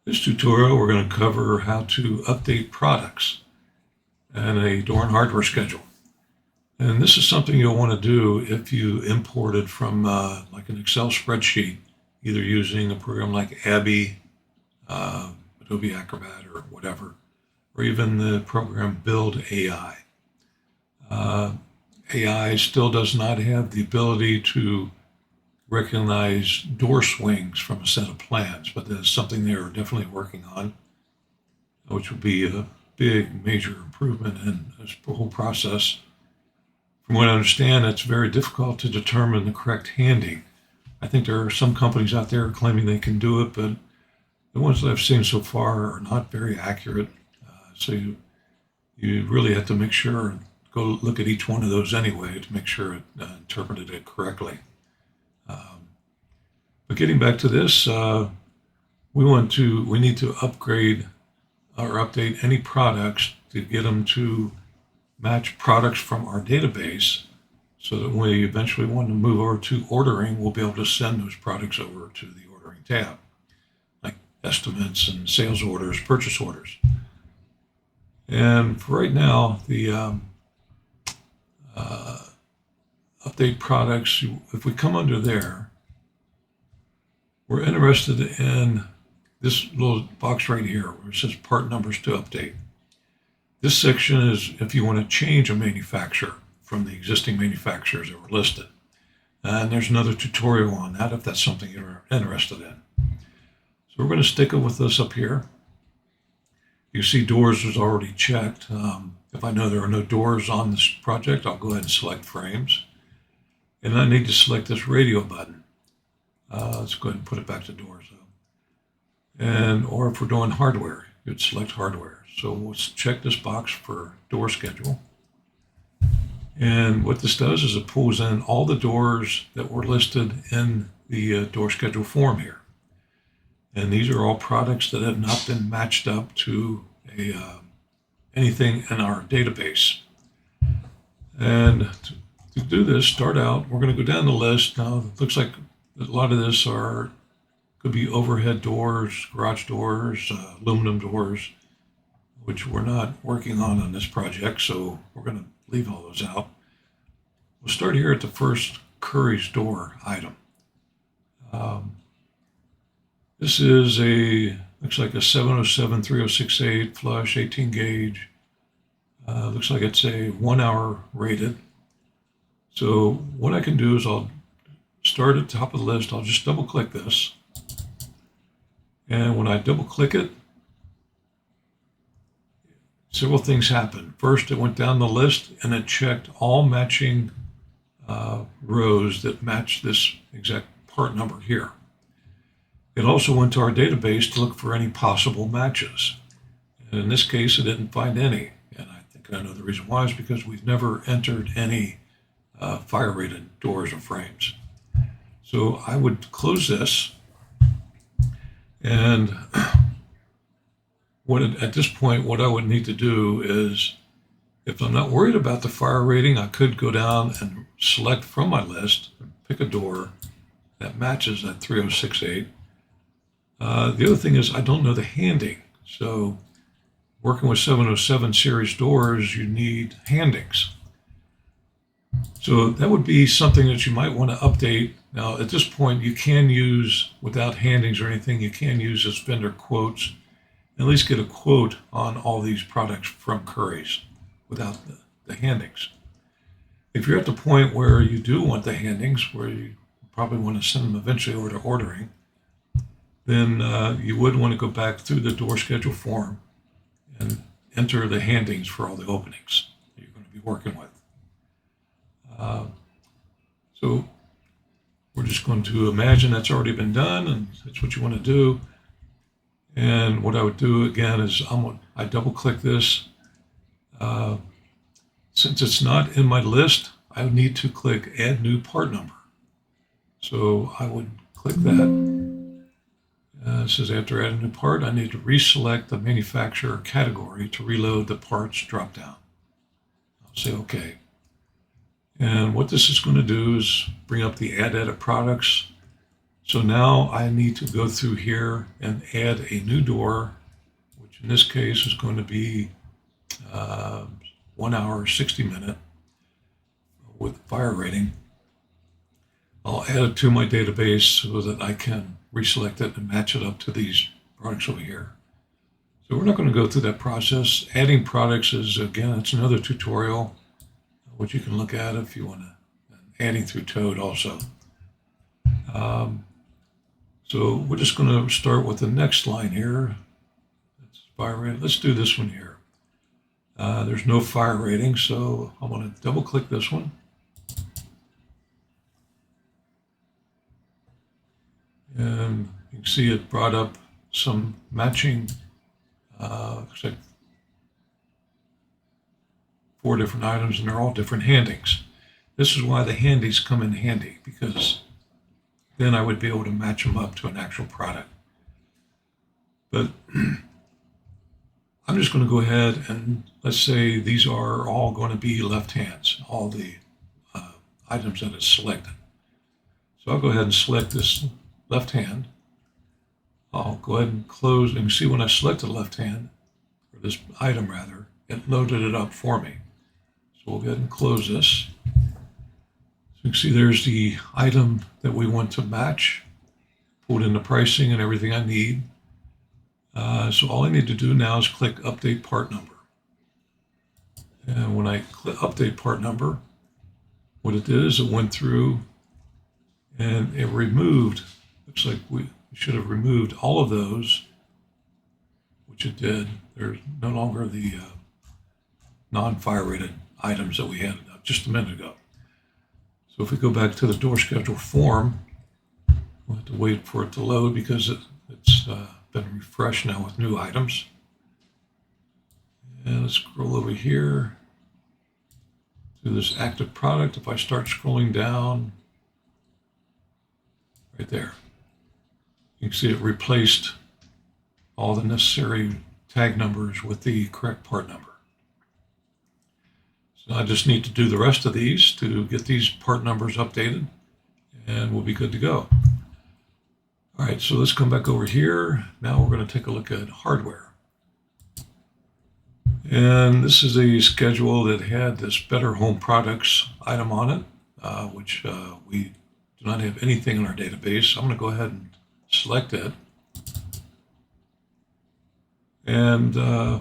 This tutorial, we're going to cover how to update products and a door and hardware schedule. And this is something you'll want to do if you imported from like an Excel spreadsheet, either using a program like Abby, Adobe Acrobat, or whatever, or even the program Build AI. AI still does not have the ability to recognize door swings from a set of plans, but that's something they're definitely working on, which will be a big major improvement in this whole process. From what I understand, it's very difficult to determine the correct handing. I think there are some companies out there claiming they can do it, but the ones that I've seen so far are not very accurate. So you really have to make sure, go look at each one of those anyway to make sure it interpreted it correctly. But getting back to this, we need to upgrade or update any products to get them to match products from our database, so that when we eventually want to move over to ordering, we'll be able to send those products over to the ordering tab, like estimates and sales orders, purchase orders. And for right now, the update products, if we come under there, we're interested in this little box right here where it says part numbers to update. This section is if you want to change a manufacturer from the existing manufacturers that were listed. And there's another tutorial on that if that's something you're interested in. So we're going to stick it with this up here. You see doors is already checked. If I know there are no doors on this project, I'll go ahead and select frames. And I need to select this radio button. Let's go ahead and put it back to doors though. Or if we're doing hardware, you'd select hardware. So let's check this box for door schedule. And what this does is it pulls in all the doors that were listed in the door schedule form here. And these are all products that have not been matched up to anything in our database. And to do this, start out, we're going to go down the list. Now, it looks like a lot of this could be overhead doors, garage doors, aluminum doors, which we're not working on this project, so we're going to leave all those out. We'll start here at the first Curry's door item. This is looks like a 707-3068 flush 18 gauge. Looks like it's a 1 hour rated. So what I can do is I'll start at the top of the list. I'll just double click this. And when I double click it, several things happen. First, it went down the list and it checked all matching rows that match this exact part number here. It also went to our database to look for any possible matches. And in this case, it didn't find any. And I think I know the reason why is because we've never entered any fire-rated doors or frames. So I would close this. And at this point, what I would need to do is, if I'm not worried about the fire rating, I could go down and select from my list, pick a door that matches that 3068. The other thing is I don't know the handing. So working with 707 series doors, you need handings. So that would be something that you might want to update. Now, at this point, you can use, without handings or anything, you can use this vendor quotes, at least get a quote on all these products from Curry's without the handings. If you're at the point where you do want the handings, where you probably want to send them eventually over to ordering, then you would want to go back through the door schedule form and enter the handings for all the openings that you're going to be working with. So we're just going to imagine that's already been done, and that's what you want to do. And what I would do again is I double click this. Since it's not in my list, I would need to click add new part number. So I would click that. It says after add a new part, I need to reselect the manufacturer category to reload the parts dropdown. I'll say OK. And what this is going to do is bring up the add edit products. So now I need to go through here and add a new door, which in this case is going to be 1 hour, 60 minute with fire rating. I'll add it to my database so that I can reselect it and match it up to these products over here. So we're not going to go through that process. Adding products is, again, it's another tutorial, which you can look at if you want to. Adding through Toad also. So we're just going to start with the next line here. That's fire rating. Let's do this one here. There's no fire rating, so I'm going to double click this one. And you can see it brought up some matching, looks like 4 different items, and they're all different handings. This is why the handies come in handy, because then I would be able to match them up to an actual product. But I'm just going to go ahead and let's say these are all going to be left hands, all the items that it's selected. So I'll go ahead and select this left hand. I'll go ahead and close, and you see when I selected left hand, or this item rather, it loaded it up for me. So we'll go ahead and close this. So you can see there's the item that we want to match, pulled in the pricing and everything I need. So all I need to do now is click Update Part Number. And when I click Update Part Number, what it did is it went through and it removed, looks like we should have removed all of those, which it did. There's no longer the non-fire rated items that we had just a minute ago. So if we go back to the door schedule form, we'll have to wait for it to load because it's been refreshed now with new items. And let's scroll over here to this active product. If I start scrolling down, right there, you can see it replaced all the necessary tag numbers with the correct part number. So I just need to do the rest of these to get these part numbers updated, and we'll be good to go. All right, so let's come back over here. Now we're going to take a look at hardware. And this is a schedule that had this Better Home Products item on it, which we do not have anything in our database. So I'm going to go ahead and select it. And you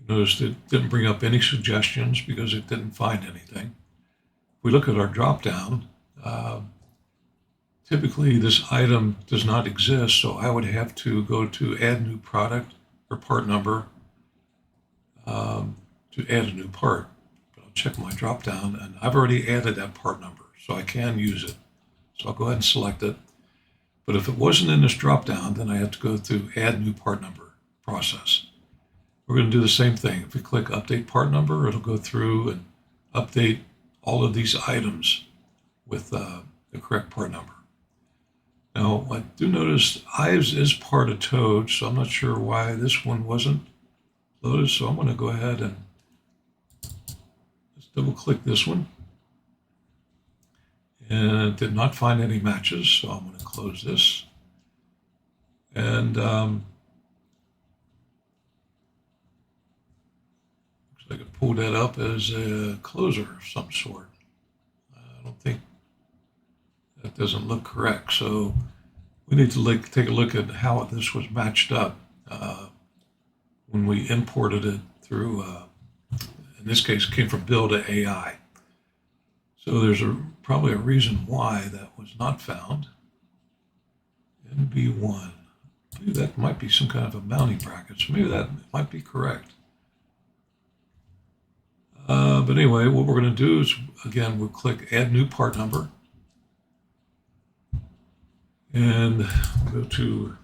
notice it didn't bring up any suggestions because it didn't find anything. If we look at our drop-down, typically this item does not exist, so I would have to go to Add New Product or Part Number to add a new part. But I'll check my drop-down, and I've already added that part number, so I can use it. So I'll go ahead and select it. But if it wasn't in this drop-down, then I have to go through Add New Part Number process. We're going to do the same thing. If we click Update Part Number, it'll go through and update all of these items with the correct part number. Now, I do notice Ives is part of Toad, so I'm not sure why this one wasn't loaded. So I'm going to go ahead and just double click this one. And it did not find any matches, so I'm going to close this. And looks like it pulled that up as a closer of some sort. I don't think that doesn't look correct. So we need to take a look at how this was matched up when we imported it through, in this case, it came from Build to AI. So there's probably a reason why that was not found. NB1. Maybe that might be some kind of a mounting bracket. So maybe that might be correct. But anyway, what we're going to do is, again, we'll click Add New Part Number. And go to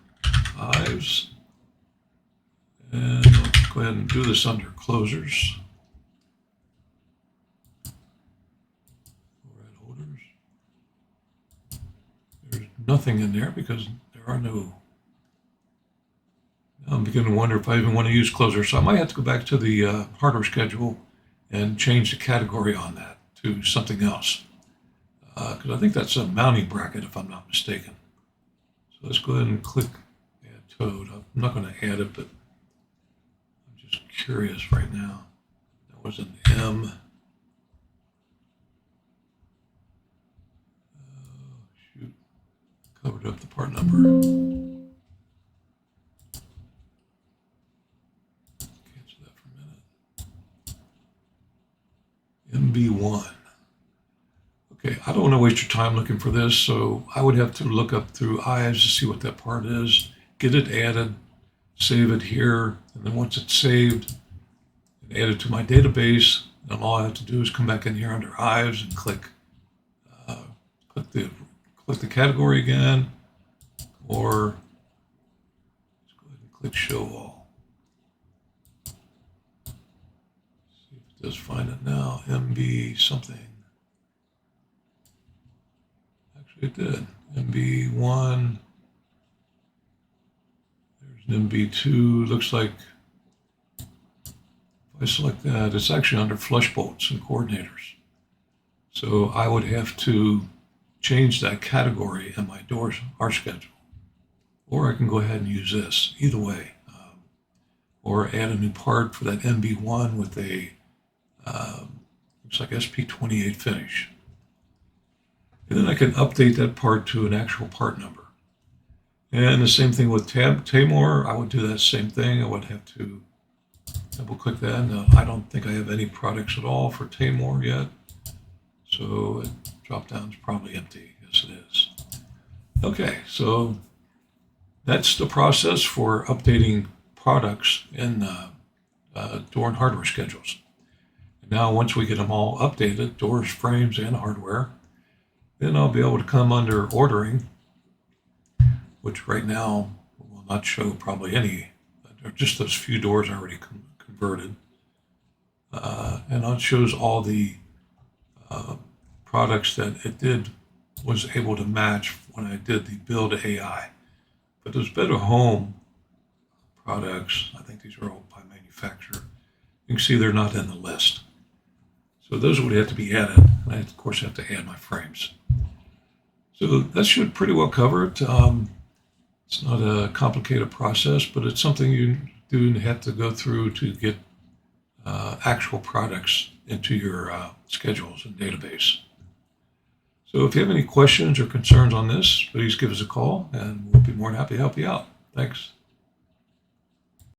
Ives. And let's go ahead and do this under Closers. Overhead holders. There's nothing in there because there are no. I'm beginning to wonder if I even want to use Closers. So I might have to go back to the hardware schedule and change the category on that to something else. because I think that's a mounting bracket if I'm not mistaken. So let's go ahead and click Add Toad. I'm not going to add it, but I'm just curious right now. That was an M. Shoot, covered up the part number. Cancel that for a minute. MB1. Okay, I don't want to waste your time looking for this, so I would have to look up through Ives to see what that part is, get it added, save it here, and then once it's saved and added to my database, then all I have to do is come back in here under Ives and click the category again, or let's go ahead and click Show All. See if it does find it now. MB something. It did. MB1. There's an MB2. Looks like if I select that, it's actually under flush bolts and coordinators. So I would have to change that category in my doors R schedule. Or I can go ahead and use this, either way. Or add a new part for that MB1 with a, looks like SP28 finish. And then I can update that part to an actual part number. And the same thing with Tamor. I would do that same thing. I would have to double click that. And I don't think I have any products at all for Tamor yet. So drop down is probably empty. Yes, it is. Okay, so that's the process for updating products in door and hardware schedules. And now once we get them all updated, doors, frames, and hardware, then I'll be able to come under ordering, which right now will not show probably any, just those few doors already converted. And it shows all the products that it was able to match when I did the build AI. But those Better Home products, I think these are all by manufacturer, you can see they're not in the list. So those would have to be added. And I, of course, have to add my frames. So that should pretty well cover it. It's not a complicated process, but it's something you do have to go through to get actual products into your schedules and database. So if you have any questions or concerns on this, please give us a call, and we'll be more than happy to help you out. Thanks.